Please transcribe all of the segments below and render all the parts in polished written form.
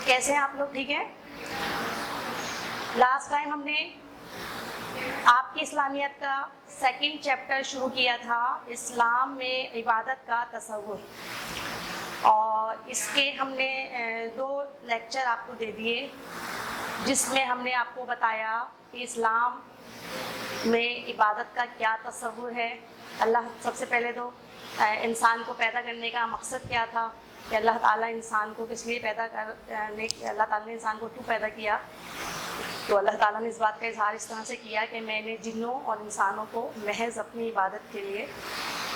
کیسے ہیں آپ لوگ؟ ٹھیک ہے؟ لاسٹ ٹائم ہم نے آپ کی اسلامیت کا سیکنڈ چیپٹر شروع کیا تھا، اسلام میں عبادت کا تصور، اور اس کے ہم نے 2 لیکچر آپ کو دے دیے، جس میں ہم نے آپ کو بتایا کہ اسلام میں عبادت کا کیا تصور ہے۔ اللہ سب سے پہلے تو انسان کو پیدا کرنے کا مقصد کیا تھا، کہ اللہ تعالیٰ انسان کو کس لیے پیدا کرنے، اللہ تعالیٰ نے انسان کو کیوں پیدا کیا؟ تو اللہ تعالیٰ نے اس بات کا اظہار اس طرح سے کیا کہ میں نے جنوں اور انسانوں کو محض اپنی عبادت کے لیے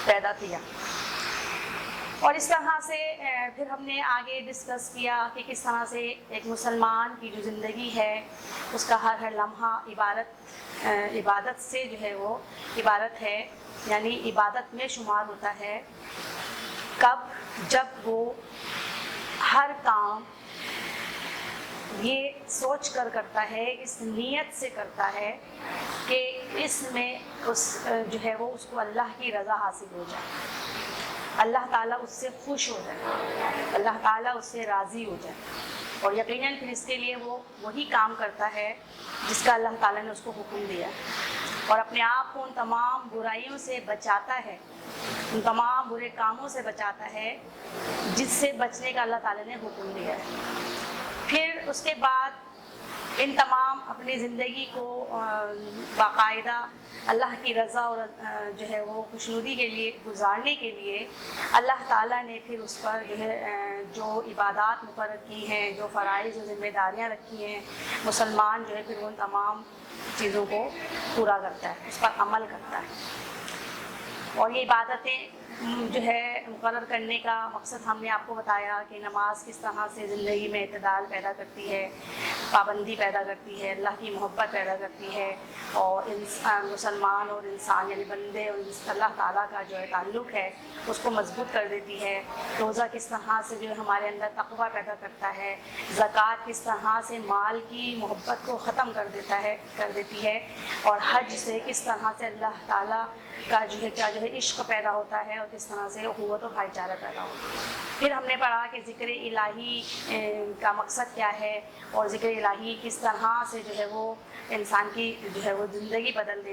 پیدا کیا۔ اور اس طرح سے پھر ہم نے آگے ڈسکس کیا کہ کس طرح سے ایک مسلمان کی جو زندگی ہے اس کا ہر لمحہ عبادت سے جو ہے وہ عبادت ہے، یعنی عبادت میں شمار ہوتا ہے۔ کب؟ جب وہ ہر کام یہ سوچ کر کرتا ہے، اس نیت سے کرتا ہے کہ اس میں جو ہے وہ اس کو اللہ کی رضا حاصل ہو جائے، اللہ تعالیٰ اس سے خوش ہو جائے، اللہ تعالیٰ اس سے راضی ہو جائے، اور یقیناً پھر اس کے لیے وہ وہی کام کرتا ہے جس کا اللہ تعالیٰ نے اس کو حکم دیا، اور اپنے آپ کو ان تمام برائیوں سے بچاتا ہے، ان تمام برے کاموں سے بچاتا ہے جس سے بچنے کا اللہ تعالیٰ نے حکم دیا ہے۔ پھر اس کے بعد ان تمام اپنی زندگی کو باقاعدہ اللہ کی رضا اور جو ہے وہ خوشنودی کے لیے گزارنے کے لیے اللہ تعالیٰ نے پھر اس پر جو ہے جو عبادات مقرر کی ہیں، جو فرائض و ذمہ داریاں رکھی ہیں، مسلمان جو ہے پھر ان تمام چیزوں کو پورا کرتا ہے، اس پر عمل کرتا ہے۔ اور یہ عبادتیں جو ہے مقرر کرنے کا مقصد ہم نے آپ کو بتایا کہ نماز کس طرح سے زندگی میں اعتدال پیدا کرتی ہے، پابندی پیدا کرتی ہے، اللہ کی محبت پیدا کرتی ہے، اور مسلمان اور انسان یعنی بندے اور اللہ تعالیٰ کا جو ہے تعلق ہے اس کو مضبوط کر دیتی ہے۔ روزہ کس طرح سے جو ہے ہمارے اندر تقویٰ پیدا کرتا ہے، زکوٰۃ کس طرح سے مال کی محبت کو ختم کر دیتی ہے، اور حج سے کس طرح سے اللہ تعالیٰ کا جو ہے عشق پیدا ہوتا ہے، اور کس طرح سے اخوت و بھائی چارہ پیدا ہوتا ہے۔ پھر ہم نے پڑھا کہ ذکر الہی کا مقصد کیا ہے، اور ذکر الہی کس طرح سے جو ہے وہ انسان کی جو ہے وہ زندگی بدل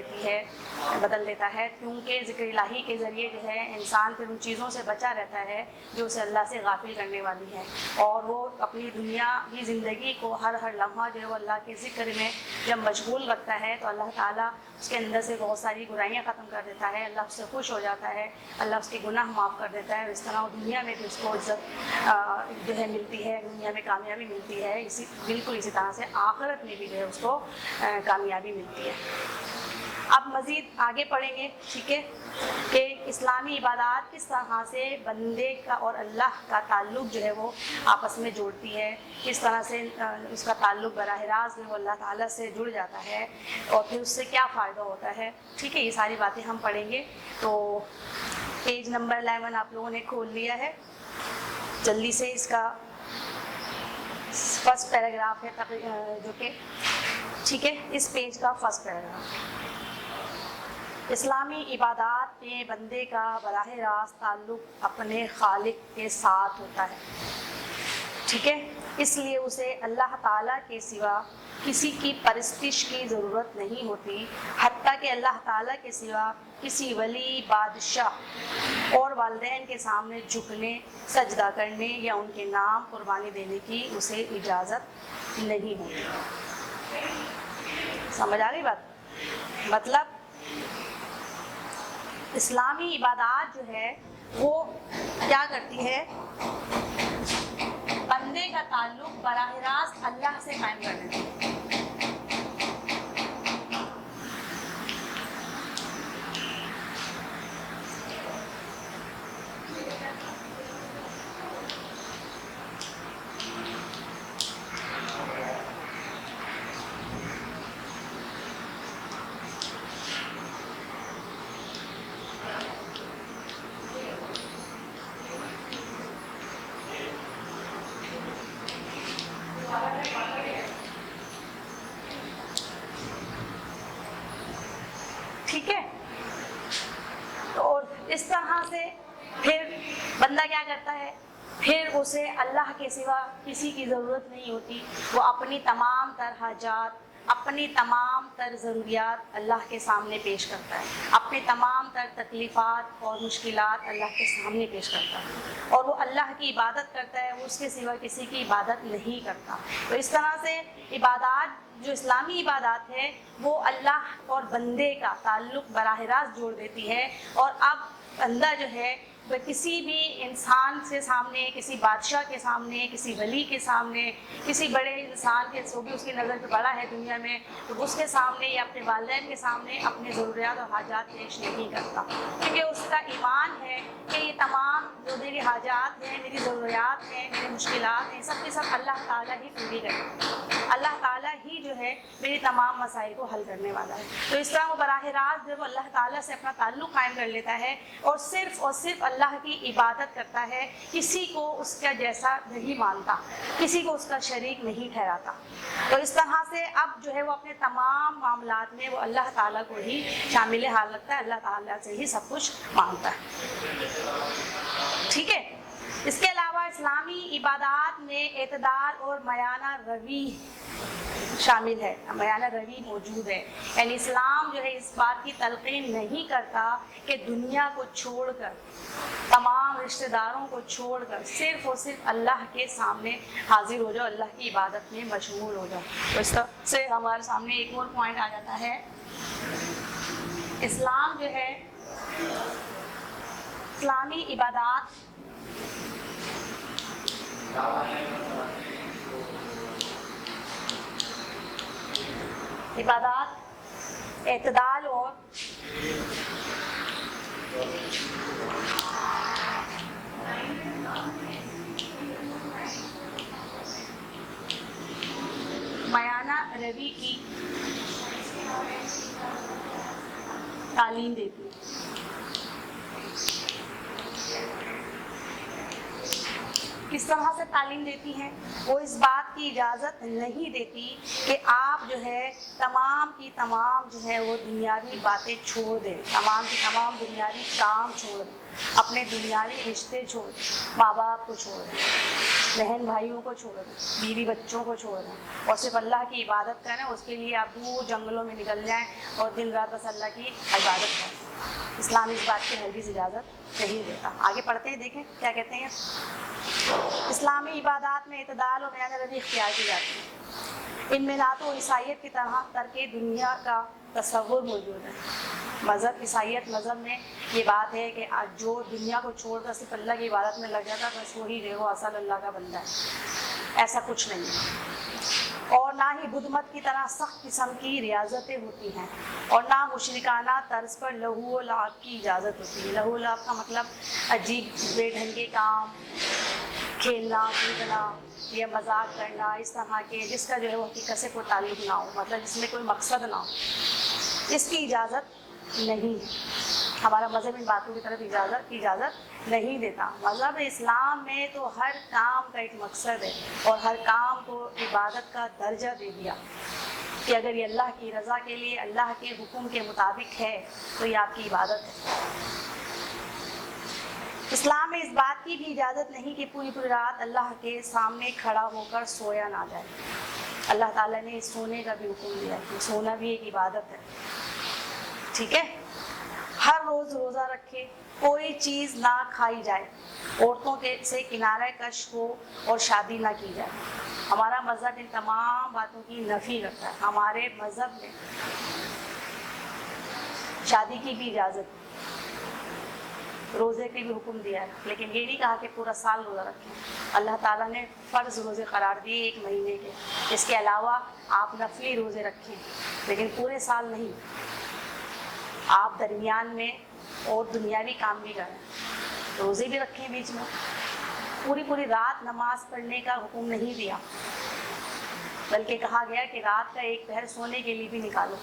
دیتا ہے، کیونکہ ذکر الہی کے ذریعے جو ہے انسان پھر ان چیزوں سے بچا رہتا ہے جو اسے اللہ سے غافل کرنے والی ہے، اور وہ اپنی دنیا کی زندگی کو ہر لمحہ جو ہے وہ اللہ کے ذکر میں جب مشغول رکھتا ہے تو اللہ تعالیٰ اس کے اندر سے بہت ساری برائیاں ختم کر دیتا ہے، اللہ اس سے خوش ہو جاتا ہے، اللہ اس کے گناہ معاف کر دیتا ہے، اور اس طرح وہ دنیا میں بھی اس کو عزت جو ہے ملتی ہے، دنیا میں کامیابی ملتی ہے، بالکل اسی طرح سے آخرت میں بھی جو ہے اس کو کامیابی ملتی ہے۔ اب مزید آگے پڑھیں گے، ٹھیک ہے، کہ اسلامی عبادات کس طرح سے بندے کا اور اللہ کا تعلق جو ہے وہ آپس میں جوڑتی ہے، کس طرح سے اس کا تعلق براہ راست جو اللہ تعالیٰ سے جڑ جاتا ہے، اور پھر اس سے کیا فائدہ ہوتا ہے، ٹھیک ہے، یہ ساری باتیں ہم پڑھیں گے۔ تو پیج نمبر 11 آپ لوگوں نے کھول لیا ہے، جلدی سے اس کا فرسٹ پیراگراف ہے جو کہ ٹھیک ہے، اس پیج کا فرسٹ پیراگراف۔ اسلامی عبادات میں بندے کا براہ راست تعلق اپنے خالق کے ساتھ ہوتا ہے، ٹھیک ہے، اس لیے اسے اللہ تعالیٰ کے سوا کسی کی پرستش کی ضرورت نہیں ہوتی، حتیٰ کہ اللہ تعالیٰ کے سوا کسی ولی، بادشاہ اور والدین کے سامنے جھکنے، سجدہ کرنے یا ان کے نام قربانی دینے کی اسے اجازت نہیں ہوتی۔ سمجھ آ گئی بات؟ مطلب اسلامی عبادات جو ہے وہ کیا کرتی ہے، بندے کا تعلق براہ راست اللہ سے قائم کر دیتی ہے۔ ٹھیک ہے، تو اس طرح سے پھر بندہ کیا کرتا ہے، پھر اسے اللہ کے سوا کسی کی ضرورت نہیں ہوتی، وہ اپنی تمام تر حاجات، اپنی تمام تر ضروریات اللہ کے سامنے پیش کرتا ہے، اپنی تمام تر تکلیفات اور مشکلات اللہ کے سامنے پیش کرتا ہے، اور وہ اللہ کی عبادت کرتا ہے، وہ اس کے سوا کسی کی عبادت نہیں کرتا۔ تو اس طرح سے عبادات، جو اسلامی عبادات ہے، وہ اللہ اور بندے کا تعلق براہ راست جوڑ دیتی ہے، اور اب بندہ جو ہے وہ کسی بھی انسان سے سامنے، کسی بادشاہ کے سامنے، کسی ولی کے سامنے، کسی بڑے انسان کے، جو بھی اس کی نظر پہ بڑا ہے دنیا میں، تو اس کے سامنے یا اپنے والدین کے سامنے اپنی ضروریات اور حاجات پیش نہیں کرتا، کیونکہ اس کا ایمان ہے کہ یہ تمام جو میری حاجات ہیں، میری ضروریات ہیں، میری مشکلات ہیں، سب کے سب اللہ تعالیٰ ہی پوری کرے، اللہ تعالیٰ ہی جو ہے میری تمام مسائل کو حل کرنے والا ہے۔ تو اس طرح وہ براہ راست جب اللہ تعالیٰ سے اپنا تعلق قائم کر لیتا ہے اور صرف اللہ کی عبادت کرتا ہے، کسی کو اس کا جیسا نہیں مانتا، کسی کو اس کا شریک نہیں ٹھہراتا، تو اس طرح سے اب جو ہے وہ اپنے تمام معاملات میں وہ اللہ تعالیٰ کو ہی شامل حال رکھتا ہے، اللہ تعالیٰ سے ہی سب کچھ مانگتا ہے۔ ٹھیک ہے، اس کے علاوہ اسلامی عبادات میں اعتدال اور میانہ روی شامل ہے، میانہ روی موجود ہے، یعنی اسلام جو ہے اس بات کی تلقین نہیں کرتا کہ دنیا کو چھوڑ کر، تمام رشتہ داروں کو چھوڑ کر صرف اور صرف اللہ کے سامنے حاضر ہو جاؤ، اللہ کی عبادت میں مشغول ہو جاؤ۔ تو اس طرح سے ہمارے سامنے ایک اور پوائنٹ آ جاتا ہے، اسلام جو ہے اسلامی عبادات اعتدال اور میانہ روی کی تعلیم دیتی ہے۔ کس طرح سے تعلیم دیتی ہیں؟ وہ اس بات کی اجازت نہیں دیتی کہ آپ جو ہے تمام کی تمام جو ہے وہ دنیاوی باتیں چھوڑ دیں، تمام کی تمام دنیاوی کام چھوڑ دیں، اپنے دنیاوی رشتے چھوڑ دیں، ماں باپ کو چھوڑ دیں، بہن بھائیوں کو چھوڑ دیں، بیوی بچوں کو چھوڑ دیں، اور صرف اللہ کی عبادت کریں۔ اس کے لیے آپ دور جنگلوں میں نکل جائیں اور دن رات بس اللہ کی عبادت کریں۔ اسلام اس بات کی ہرگز اجازت نہیں دیتا۔ آگے پڑھتے ہیں، دیکھیں کیا کہتے ہیں۔ اسلامی عبادات میں اعتدال اور میانہ روی اختیار کی جاتی ہے، ان میں نہ تو عیسائیت کی طرح ترک دنیا کا تصور موجود ہے۔ مذہب عیسائیت مذہب میں یہ بات ہے کہ آج جو دنیا کو چھوڑ کر صرف اللہ کی عبادت میں لگ جاتا بس وہی جو وہ اصل اللہ کا بندہ ہے، ایسا کچھ نہیں ہے۔ اور نہ ہی بدھ مت کی طرح سخت قسم کی ریاضتیں ہوتی ہیں، اور نہ مشرکانہ طرز پر لہو و لعب کی اجازت ہوتی ہے۔ لہو و لعب کا مطلب عجیب بے ڈھنگ کے کام، کھیلنا کودنا یا مذاق کرنا، اس طرح کے جس کا جو ہے وہ حقیقت سے کوئی تعلق نہ ہو، مطلب جس میں کوئی مقصد نہ ہو، اس کی اجازت نہیں۔ ہمارا مذہب ان باتوں کی طرف اجازت نہیں دیتا۔ مذہب اسلام میں تو ہر کام کا ایک مقصد ہے، اور ہر کام کو عبادت کا درجہ دے دیا کہ اگر یہ اللہ کی رضا کے لیے، اللہ کے حکم کے مطابق ہے تو یہ آپ کی عبادت ہے۔ اسلام میں اس بات کی بھی اجازت نہیں کہ پوری رات اللہ کے سامنے کھڑا ہو کر سویا نہ جائے۔ اللہ تعالیٰ نے سونے کا بھی حکم دیا ہے، سونا بھی ایک عبادت ہے، ٹھیک ہے۔ ہر روز روزہ رکھے، کوئی چیز نہ کھائی جائے، عورتوں کے سے کنارہ کش ہو اور شادی نہ کی جائے۔ ہمارا مذہب ان تمام باتوں کی نفی کرتا ہے۔ ہمارے مذہب میں شادی کی بھی اجازت، روزے کے بھی حکم دیا ہے، لیکن یہ نہیں کہا کہ پورا سال روزہ رکھیں۔ اللہ تعالیٰ نے فرض روزے قرار دیے 1 مہینے کے، اس کے علاوہ آپ نفلی روزے رکھیں، لیکن پورے سال نہیں۔ آپ درمیان میں اور دنیاوی کام بھی کریں، روزے بھی رکھیں، بیچ میں پوری رات نماز پڑھنے کا حکم نہیں دیا، بلکہ کہا گیا کہ رات کا 1 پہر سونے کے لیے بھی نکالو،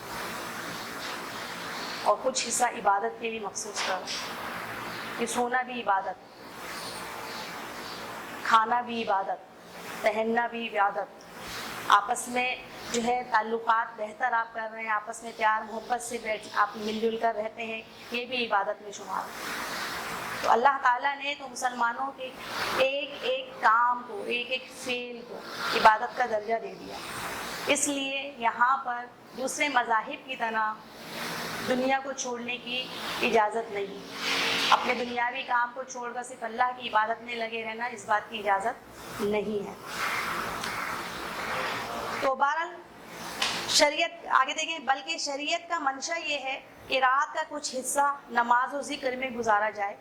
اور کچھ حصہ عبادت کے لیے مخصوص کرو۔ کہ سونا بھی عبادت، کھانا بھی عبادت، پہننا بھی عبادت، آپس میں جو ہے تعلقات بہتر آپ کر رہے ہیں، آپس میں پیار محبت سے آپ مل جل کر رہتے ہیں، یہ بھی عبادت میں شمار ہے۔ تو اللہ تعالیٰ نے تو مسلمانوں کے ایک ایک کام کو، ایک ایک فعل کو عبادت کا درجہ دے دیا. اس لیے یہاں پر دوسرے مذاہب کی طرح دنیا کو چھوڑنے کی اجازت نہیں. اپنے دنیاوی کام کو چھوڑ کر صرف اللہ کی عبادت میں لگے رہنا، اس بات کی اجازت نہیں ہے. تو بہرحال شریعت آگے دیکھیں، بلکہ شریعت کا منشا یہ ہے کہ رات کا کچھ حصہ نماز و ذکر میں گزارا جائے،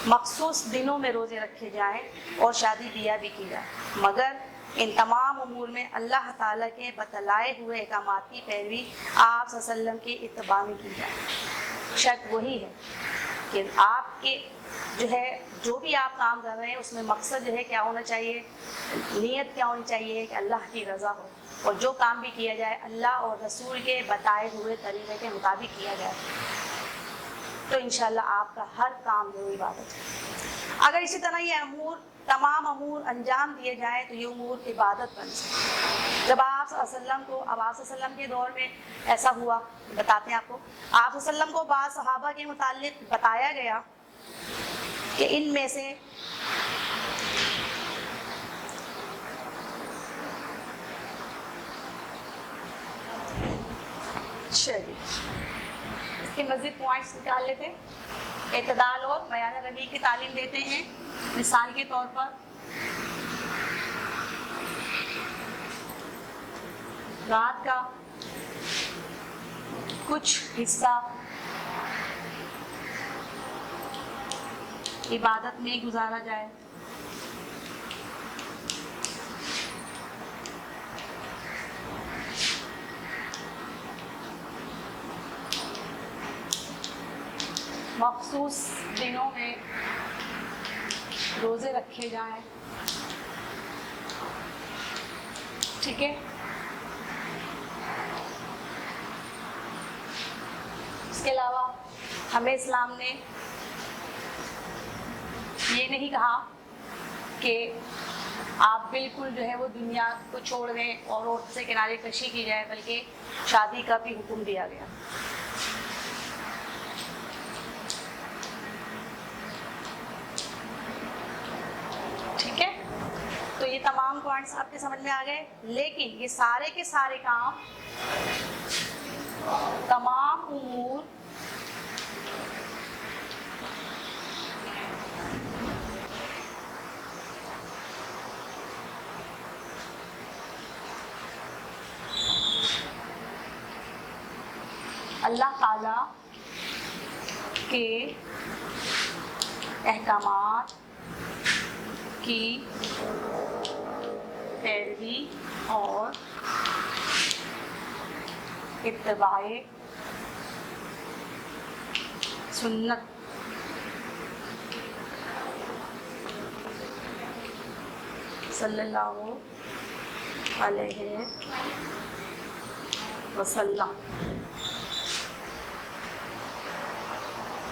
مخصوص دنوں میں روزے رکھے جائیں اور شادی بیاہ بھی کی جائے، مگر ان تمام امور میں اللہ تعالیٰ کے بتلائے ہوئے احکامات کی پیروی آپ صلی اللہ علیہ وسلم کے اتباع میں کی جائے. شرط وہی ہے کہ آپ کے جو بھی آپ کام کر رہے ہیں اس میں مقصد جو ہے کیا ہونا چاہیے، نیت کیا ہونی چاہیے کہ اللہ کی رضا ہو، اور جو کام بھی کیا جائے اللہ اور رسول کے بتائے ہوئے طریقے کے مطابق کیا جائے، تو انشاءاللہ آپ کا ہر کام جو عبادت ہے. اگر اسی طرح یہ تمام امور انجام دیے جائیں تو یہ امور عبادت بن سکتے. جب آپ صلی اللہ علیہ وسلم کو، اب آپ صلی اللہ علیہ وسلم کے دور میں ایسا ہوا، بتاتے ہیں آپ کو، آپ صلی اللہ علیہ وسلم کو بعض صحابہ کے متعلق بتایا گیا کہ ان میں سے اس کے مزید پوائنٹس نکال لیتے. اعتدال اور بیان روی کی تعلیم دیتے ہیں. مثال کے طور پر رات کا کچھ حصہ عبادت میں گزارا جائے، مخصوص دنوں میں روزے رکھے جائیں. ٹھیک ہے. اس کے علاوہ ہمیں اسلام نے یہ نہیں کہا کہ آپ بالکل جو ہے وہ دنیا کو چھوڑ دیں اور عورت سے کنارے کشی کی جائے، بلکہ شادی کا بھی حکم دیا گیا. ٹھیک ہے. تو یہ تمام پوائنٹس آپ کے سمجھ میں آ گئے. لیکن یہ سارے کے سارے کام، تمام امور اللہ تعالیٰ کے احکامات کی پیروی اور اتباع سنت صلی اللہ علیہ وسلم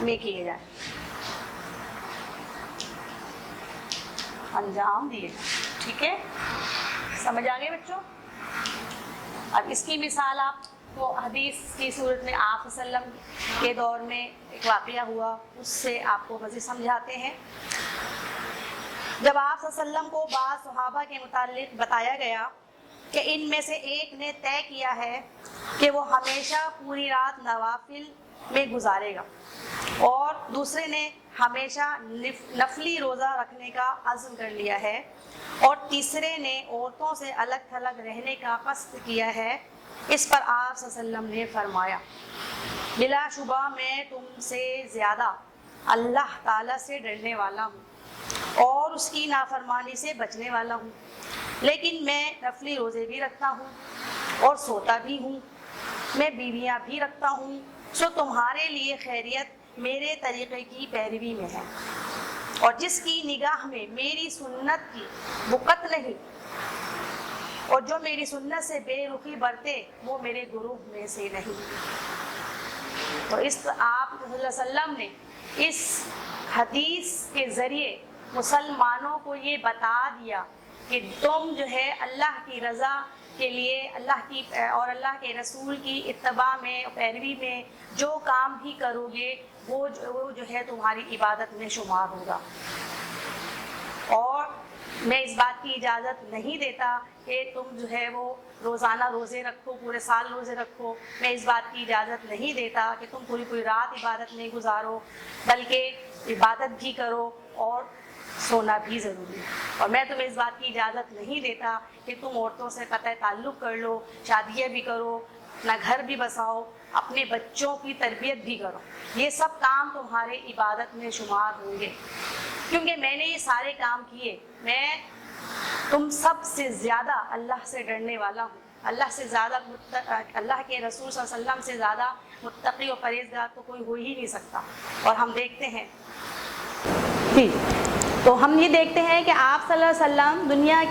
میں کیے جائے، انجام دیے. ٹھیک ہے. سمجھ آ گئے بچوں؟ اب اس کی مثال آپ کو حدیث کی صورت میں آپ صلی اللہ علیہ وسلم کے دور میں ایک واقعہ ہوا، اس سے آپ کو مزید سمجھاتے ہیں. جب آپ صلی اللہ علیہ وسلم کو بعض صحابہ کے متعلق بتایا گیا کہ ان میں سے ایک نے طے کیا ہے کہ وہ ہمیشہ پوری رات نوافل میں گزارے گا، اور دوسرے نے ہمیشہ نفلی روزہ رکھنے کا عزم کر لیا ہے، اور تیسرے نے عورتوں سے الگ تھلگ رہنے کا قصد کیا ہے، اس پر آپ صلی اللہ علیہ وسلم نے فرمایا، بلا شبہ میں تم سے زیادہ اللہ تعالیٰ سے ڈرنے والا ہوں اور اس کی نافرمانی سے بچنے والا ہوں، لیکن میں نفلی روزے بھی رکھتا ہوں اور سوتا بھی ہوں، میں بیویاں بھی رکھتا ہوں، سو تمہارے لیے خیریت میرے طریقے کی پیروی میں ہے، اور جس کی نگاہ میں میری سنت کی بقت نہیں اور جو میری سنت سے بے رخی برتے وہ میرے گروہ میں سے نہیں. تو آپ صلی اللہ علیہ وسلم نے اس حدیث کے ذریعے مسلمانوں کو یہ بتا دیا کہ تم جو ہے اللہ کی رضا کے لیے، اللہ کی اور اللہ کے رسول کی اتباع میں، پیروی میں جو کام بھی کرو گے، وہ جو ہے تمہاری عبادت میں شمار ہوگا. اور میں اس بات کی اجازت نہیں دیتا کہ تم جو ہے وہ روزانہ روزے رکھو، پورے سال روزے رکھو. میں اس بات کی اجازت نہیں دیتا کہ تم پوری رات عبادت میں گزارو، بلکہ عبادت بھی کرو اور سونا بھی ضروری ہے. اور میں تمہیں اس بات کی اجازت نہیں دیتا کہ تم عورتوں سے قطع تعلق کر لو، شادیاں بھی کرو، اپنا گھر بھی بساؤ، اپنے بچوں کی تربیت بھی کرو. یہ سب کام تمہارے عبادت میں شمار ہوں گے. کیونکہ میں نے یہ سارے کام کیے، میں تم سب سے زیادہ اللہ سے ڈرنے والا ہوں. اللہ سے زیادہ اللہ کے رسول صلی اللہ علیہ وسلم سے زیادہ متقی و پرہیزگار تو کوئی ہو ہی نہیں سکتا. اور ہم دیکھتے ہیں جی، تو ہم یہ دیکھتے ہیں کہ آپ صلی اللہ علیہ وسلم دنیا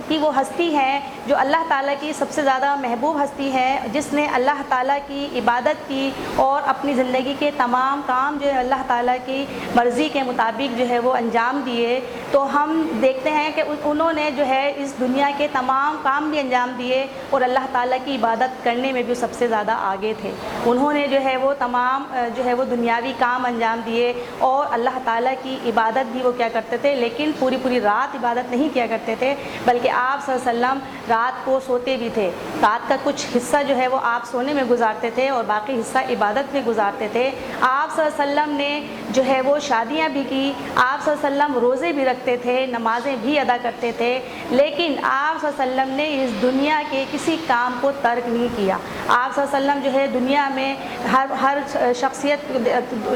کی وہ ہستی ہے جو اللہ تعالیٰ کی سب سے زیادہ محبوب ہستی ہے، جس نے اللہ تعالیٰ کی عبادت کی اور اپنی زندگی کے تمام کام جو ہے اللہ تعالیٰ کی مرضی کے مطابق جو ہے وہ انجام دیے. تو ہم دیکھتے ہیں کہ انہوں نے جو ہے اس دنیا کے تمام کام بھی انجام دیے اور اللہ تعالیٰ کی عبادت کرنے میں بھی سب سے زیادہ آگے تھے. انہوں نے جو ہے وہ تمام جو ہے وہ دنیاوی کام انجام دیے اور اللہ تعالیٰ کی عبادت بھی وہ کیا کرتے تھے، لیکن پوری رات عبادت نہیں کیا کرتے تھے، بلکہ آپ صلی اللہ علیہ وسلم رات کو سوتے بھی تھے. رات کا کچھ حصہ جو ہے وہ آپ سونے میں گزارتے تھے اور باقی حصہ عبادت میں گزارتے تھے. آپ صلی اللہ علیہ وسلم نے جو ہے وہ شادیاں بھی کی، آپ صلی اللہ علیہ وسلم روزے بھی رکھتے تھے، نمازیں بھی ادا کرتے تھے، لیکن آپ صلی اللہ علیہ وسلم نے اس دنیا کے کسی کام کو ترک نہیں کیا. آپ صلی اللہ علیہ وسلم جو ہے دنیا میں ہر شخصیت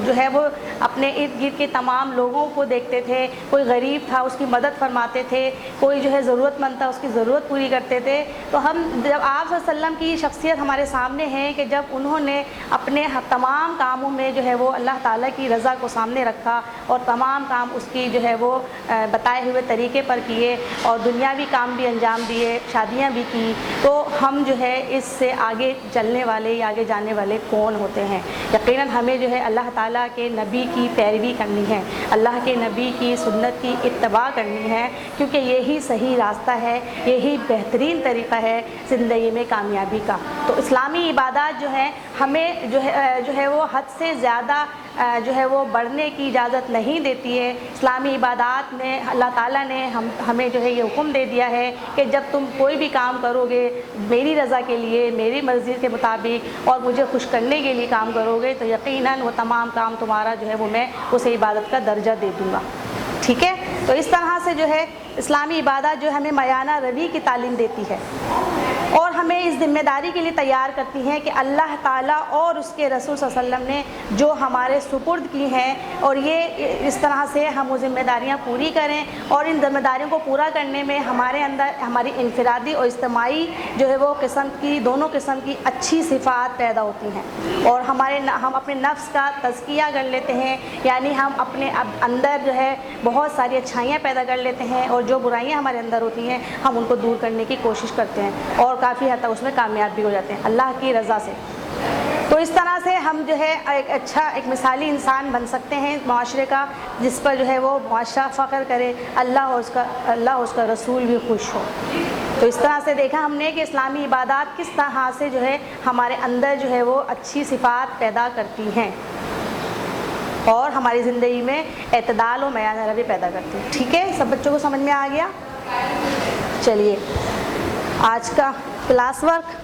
جو ہے وہ اپنے ارد گرد کے تمام لوگوں کو دیکھتے تھے. کوئی غریب تھا اس کی مدد فرماتے تھے، کوئی جو ہے ضرورت مند تھا اس کی ضرورت پوری کرتے تھے. تو ہم جب آپ صلی اللہ علیہ وسلم کی شخصیت ہمارے سامنے ہے کہ جب انہوں نے اپنے تمام کاموں میں جو ہے وہ اللہ تعالیٰ کی رضا کو سامنے رکھا اور تمام کام اس کی جو ہے وہ بتائے ہوئے طریقے پر کیے اور دنیاوی کام بھی انجام دیے، شادیاں بھی کی، تو ہم جو ہے اس سے آگے چلنے والے یا آگے جانے والے کون ہوتے ہیں؟ یقیناً ہمیں جو ہے اللہ تعالیٰ کے نبی کی پیروی کرنی ہے، اللہ کے نبی کی سنت کی اتباع کرنی ہے، کیونکہ یہی صحیح راستہ ہے، یہی بہترین طریقہ ہے زندگی میں کامیابی کا. تو اسلامی عبادات جو ہیں ہمیں جو ہے وہ حد سے زیادہ جو ہے وہ بڑھنے کی اجازت نہیں دیتی ہے. اسلامی عبادات میں اللہ تعالیٰ نے ہمیں جو ہے یہ حکم دے دیا ہے کہ جب تم کوئی بھی کام کرو گے میری رضا کے لیے، میری مرضی کے مطابق اور مجھے خوش کرنے کے لیے کام کرو گے تو یقیناً وہ تمام کام تمہارا جو ہے وہ میں اسے عبادت کا درجہ دے دوں گا. ٹھیک ہے؟ تو اس طرح سے جو ہے اسلامی عبادت جو ہمیں میانہ روی کی تعلیم دیتی ہے اور ہمیں اس ذمہ داری کے لیے تیار کرتی ہیں کہ اللہ تعالیٰ اور اس کے رسول صلی اللہ علیہ وسلم نے جو ہمارے سپرد کی ہیں اور یہ اس طرح سے ہم وہ ذمہ داریاں پوری کریں اور ان ذمہ داریوں کو پورا کرنے میں ہمارے اندر ہماری انفرادی اور اجتماعی جو ہے وہ دونوں قسم کی اچھی صفات پیدا ہوتی ہیں اور ہم اپنے نفس کا تزکیہ کر لیتے ہیں، یعنی ہم اپنے اندر جو ہے بہت ساری اچھائیاں پیدا کر لیتے ہیں اور جو برائیاں ہمارے اندر ہوتی ہیں ہم ان کو دور کرنے کی کوشش کرتے ہیں اور کافی حد تک اس میں کامیاب بھی ہو جاتے ہیں اللہ کی رضا سے. تو اس طرح سے ہم جو ہے ایک مثالی انسان بن سکتے ہیں معاشرے کا، جس پر جو ہے وہ معاشرہ فخر کرے، اللہ اور اس کا رسول بھی خوش ہو. تو اس طرح سے دیکھا ہم نے کہ اسلامی عبادات کس طرح سے جو ہے ہمارے اندر جو ہے وہ اچھی صفات پیدا کرتی ہیں اور ہماری زندگی میں اعتدال و میانہ روی پیدا کرتی ہیں. ٹھیک ہے؟ سب بچوں کو سمجھ میں آ گیا؟ چلیے آج کا کلاس ورک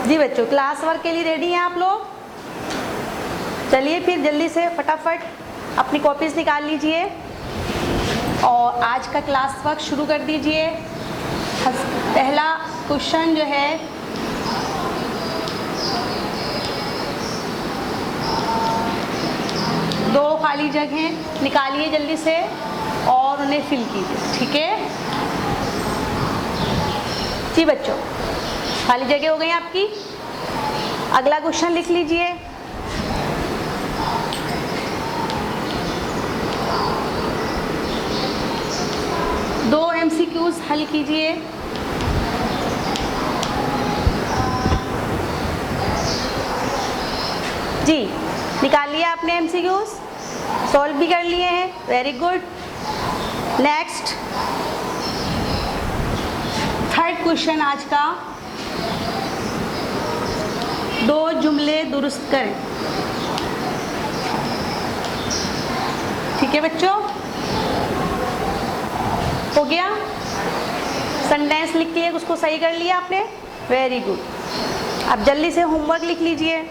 جی بچوں کلاس ورک کے لیے ریڈی ہیں آپ لوگ؟ چلیے پھر جلدی سے فٹافٹ اپنی کاپیز نکال لیجئے اور آج کا کلاس ورک شروع کر دیجئے. پہلا کوشچن جو ہے دو خالی جگہیں نکالیے جلدی سے اور انہیں فل کیجیے. ٹھیک ہے جی بچوں؟ خالی جگہ ہو گئی آپ کی؟ اگلا کوشچن لکھ لیجئے. دو MCQs حل کیجئے. جی نکال لیا آپ نے MCQs, سولو بھی کر لیے ہیں, very good. Next third question آج کا, دو جملے درست کریں. ٹھیک ہے بچوں, ہو گیا. سینٹینس لکھ لیے, اس کو صحیح کر لیا آپ نے, ویری گڈ. اب جلدی سے ہوم ورک لکھ لیجئے.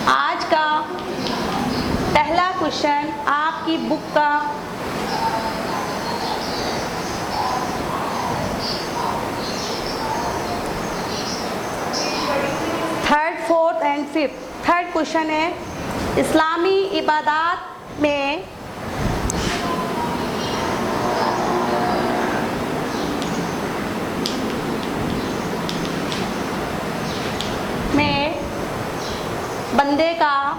آج کا پہلا کوشچن آپ کی بک کا third, fourth and fifth. Third question ہے, اسلامی عبادات میں بندے کا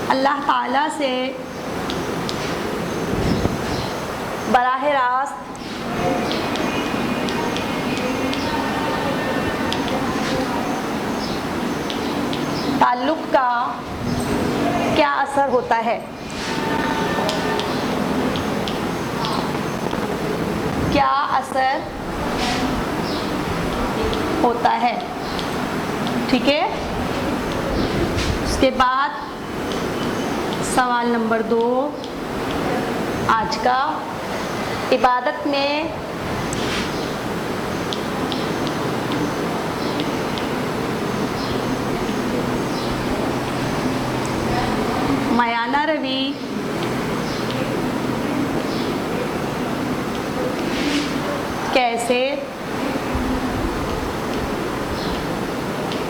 اللہ تعالیٰ سے براہ راست تعلق کا کیا اثر ہوتا ہے. کیا اثر ہوتا ہے. ٹھیک ہے. اس کے بعد سوال نمبر 2 آج کا, عبادت میں میانہ روی کیسے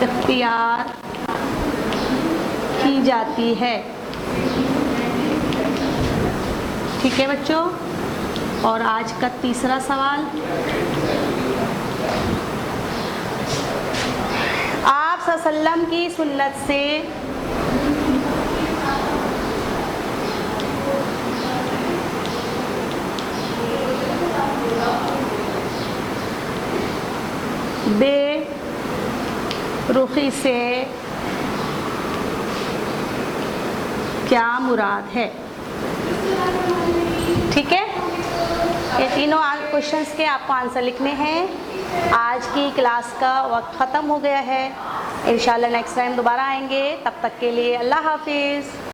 اختیار کی جاتی ہے. ٹھیک ہے بچوں. اور آج کا تیسرا سوال, آپ صلی اللہ علیہ وسلم کی سنت سے بے رخی سے کیا مراد ہے. ٹھیک ہے. یہ تینوں کوشچنس کے آپ کو آنسر لکھنے ہیں. آج کی کلاس کا وقت ختم ہو گیا ہے. انشاءاللہ نیکسٹ ٹائم دوبارہ آئیں گے. تب تک کے لیے اللہ حافظ.